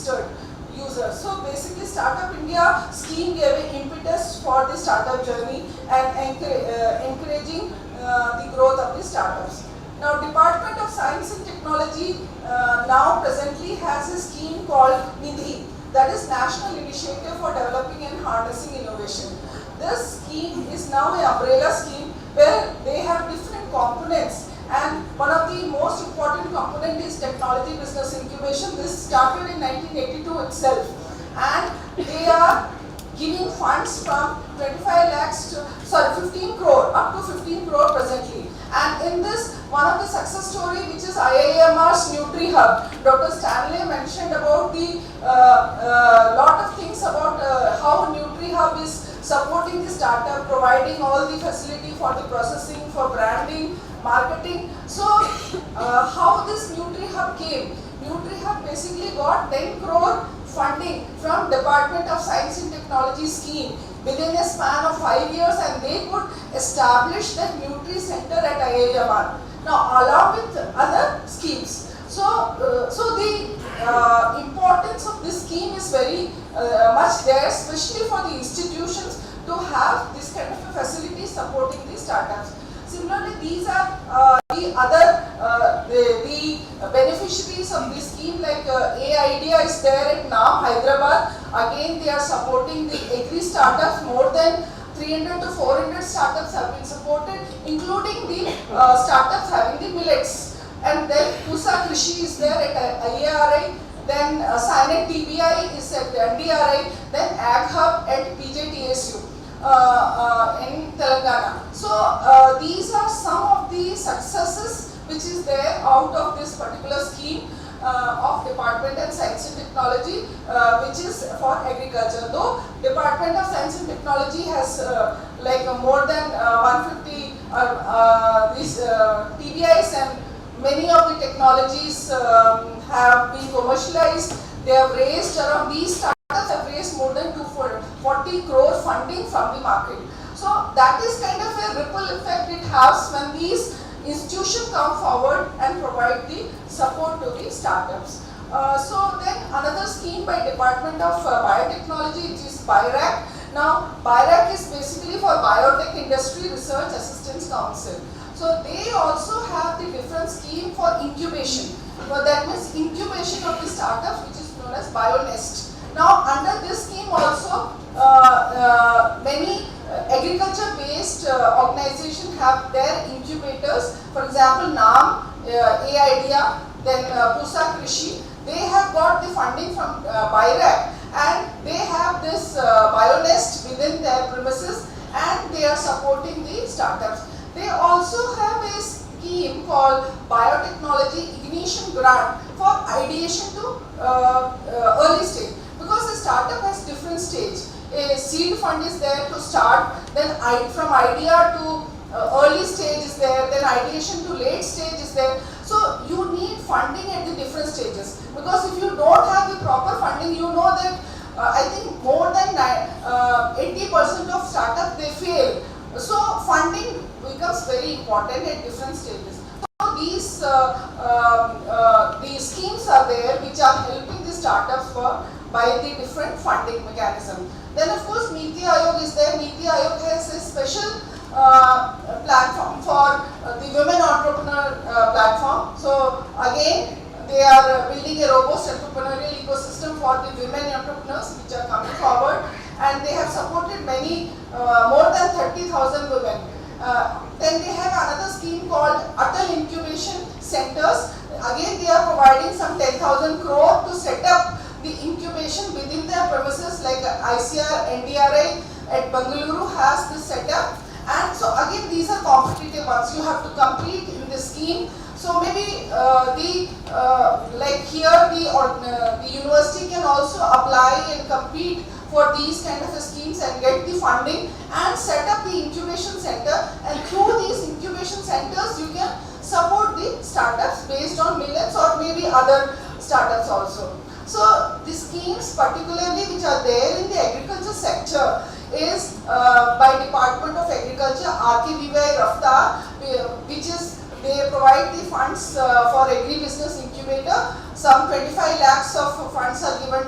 registered users. So basically Startup India scheme gave an impetus for the startup journey and encouraging the growth of the startups. Now Department of Science and Technology now presently has a scheme called NIDHI, that is National Initiative for Developing and Harnessing Innovation. This scheme is now an umbrella scheme where they have different components, and one of the most important component is technology business incubation. This started in 1982 itself, and they are giving funds from 25 lakhs to 15 crore up to 15 crore presently. And in this, one of the success story which is IIMR's NutriHub, Dr. Stanley mentioned about the lot of things about how NutriHub is supporting the startup, providing all the facility for the processing, for branding, marketing. So how this NutriHub came? NutriHub basically got 10 crore funding from Department of Science and Technology scheme within a span of 5 years, and they could establish that Nutri Center at IIMR. Now, along with other schemes. So the importance of this scheme is very much there, especially for the institutions to have this kind of a facility supporting the startups. Similarly, these are the other the beneficiaries of this scheme, like AIDEA is there at NAM, Hyderabad. Again, they are supporting the agri startups. More than 300 to 400 startups have been supported, including the startups having the millets. And then Pusa Krishi is there at IARI. Then Scinet TBI is at NDRI. Then AgHub at PJTSU. In Telangana. So these are some of the successes which is there out of this particular scheme of Department of Science and Technology, which is for agriculture. Though Department of Science and Technology has like more than 150 these TBIs, and many of the technologies have been commercialized. They have raised around these have raised more than 240 crore funding from the market. So that is kind of a ripple effect it has when these institutions come forward and provide the support to the startups. So then another scheme by Department of Biotechnology, which is BIRAC. Now BIRAC is basically for Biotech Industry Research Assistance Council. So they also have the different scheme for incubation. So that means incubation of the startups, which is known as BioNest. Now, under this scheme also, many agriculture-based organizations have their incubators. For example, NAM, AIDEA, then Pusa Krishi, they have got the funding from BIRAC, and they have this BioNest within their premises, and they are supporting the startups. They also have a scheme called Biotechnology Ignition Grant for ideation to early stage. Because the startup has different stage. A seed fund is there to start, then from idea to early stage is there, then ideation to late stage is there. So you need funding at the different stages. Because if you don't have the proper funding, you know that I think more than 80% of startups they fail. So funding becomes very important at different stages. So these schemes are there which are helping the startups by the different funding mechanism. Then of course Niti Aayog is there. Niti Aayog has a special platform for the women entrepreneur platform. So again, they are building a robust entrepreneurial ecosystem for the women entrepreneurs which are coming forward, and they have supported many, more than 30,000 women. Then they have another scheme called Atal Incubation Centers. Again, they are providing some 10,000 crore to set up the incubation within their premises, like ICR, NDRI at Bengaluru has this setup. And so again, these are competitive ones. You have to compete in the scheme. So maybe like here the university can also apply and compete for these kind of schemes and get the funding and set up the incubation center. And through these incubation centers, you can support the startups based on millets or maybe other startups also. So the schemes particularly which are there in the agriculture sector is by Department of Agriculture, RKVY Raftar, which is they provide the funds for agri-business incubator. Some 25 lakhs of funds are given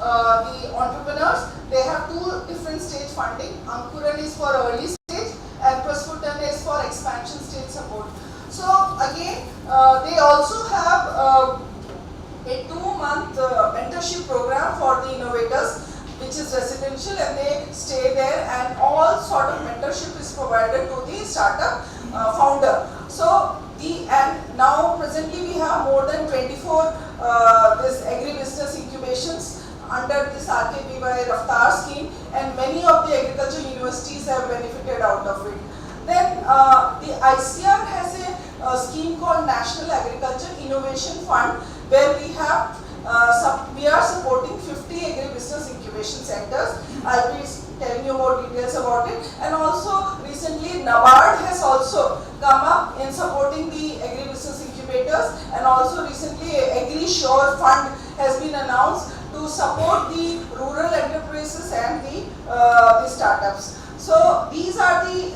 the entrepreneurs. They have two different stage funding. Ankuran is for early stage and Prasputan is for expansion stage support. So again, they also have a 2-month mentorship program for the innovators, which is residential, and they stay there, and all sort of mentorship is provided to the startup founder. So and now presently we have more than 24 this agribusiness incubations under this RKBY Raftar scheme, and many of the agriculture universities have benefited out of it. Then the ICR has a scheme called National Agriculture Innovation Fund, where we are supporting 50 agribusiness incubation centers. I'll be telling you more details about it. And also recently NABARD has also come up in supporting the agribusiness incubators, and also recently AgriSure Fund has been announced to support the rural enterprises and the startups. So these are the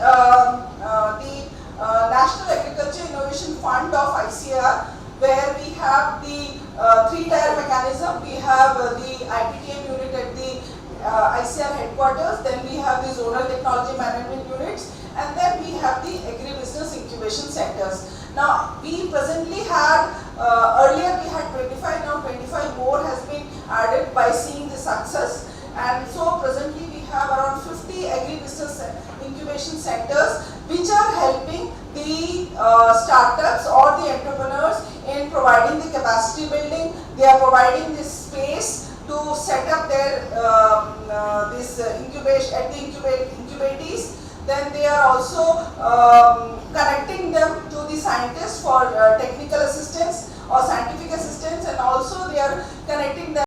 National Agriculture Innovation Fund of ICAR, where we have the 3-tier mechanism. We have the ITTM unit at the ICAR headquarters, then we have the zonal technology management units, and then we have the agribusiness incubation centers. Now we presently had, earlier we had 25, now 25 more has been added by seeing the success, and so presently we have around 50 agribusiness incubation centers which are helping the startups or the entrepreneurs in providing the capacity building. They are providing this space to set up their incubation at the incubatees. Then they are also connecting them to the scientists for technical assistance or scientific assistance, and also they are connecting them